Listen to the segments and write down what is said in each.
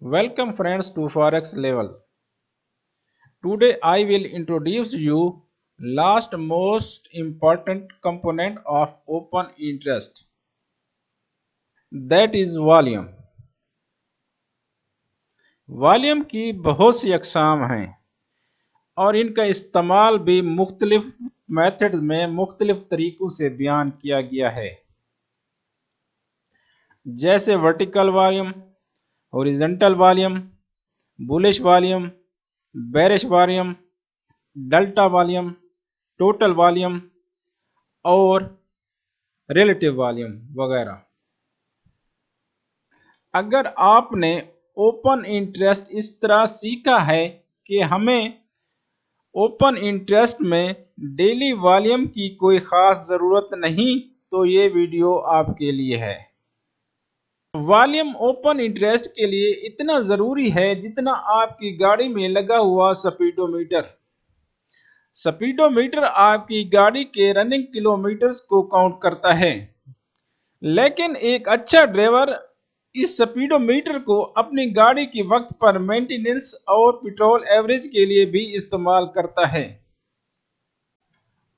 Welcome friends to Forex Levels. Today I will introduce you last most important component of open interest, that is volume. Volume की बहुत सी अकसाम हैं और इनका इस्तेमाल भी मुख्तलिफ मेथड में मुख्तलिफ तरीकों से बयान किया गया है, जैसे vertical volume, horizontal volume, bullish volume, bearish volume, delta volume, total volume और रिलेटिव वॉल्यूम वगैरह। अगर आपने ओपन इंटरेस्ट इस तरह सीखा है कि हमें ओपन इंटरेस्ट में डेली वॉल्यूम की कोई ख़ास ज़रूरत नहीं, तो ये वीडियो आपके लिए है। वॉल्यूम ओपन इंटरेस्ट के लिए इतना ज़रूरी है जितना आपकी गाड़ी में लगा हुआ स्पीडोमीटर। स्पीडोमीटर आपकी गाड़ी के रनिंग किलोमीटर्स को काउंट करता है, लेकिन एक अच्छा ड्राइवर इस स्पीडोमीटर को अपनी गाड़ी की वक्त पर मेंटेनेंस और पेट्रोल एवरेज के लिए भी इस्तेमाल करता है।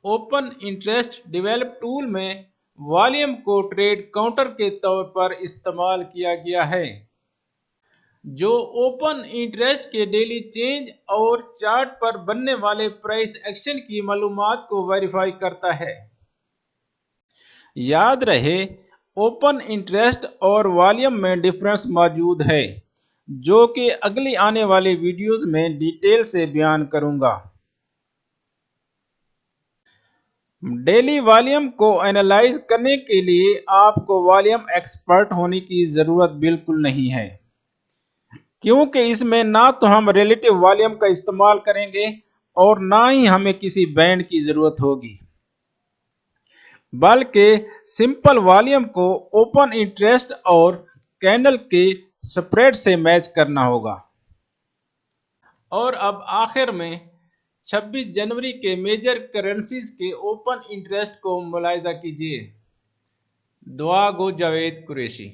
ओपन इंटरेस्ट डेवलप टूल में वॉल्यूम को ट्रेड काउंटर के तौर पर इस्तेमाल किया गया है, जो ओपन इंटरेस्ट के डेली चेंज और चार्ट पर बनने वाले प्राइस एक्शन की मालूमात को वेरीफाई करता है। याद रहे, ओपन इंटरेस्ट और वॉल्यूम में डिफरेंस मौजूद है, जो कि अगली आने वाले वीडियोस में डिटेल से बयान करूंगा। डेली वॉल्यूम को एनालाइज करने के लिए आपको वॉल्यूम एक्सपर्ट होने की ज़रूरत बिल्कुल नहीं है, क्योंकि इसमें ना तो हम रिलेटिव वॉल्यूम का इस्तेमाल करेंगे और ना ही हमें किसी बैंड की ज़रूरत होगी, बल्कि सिंपल वॉल्यूम को ओपन इंटरेस्ट और कैंडल के स्प्रेड से मैच करना होगा। और अब आखिर में 26 जनवरी के मेजर करेंसीज के ओपन इंटरेस्ट को मुलाहिजा कीजिए। दुआ गो जावेद कुरैशी।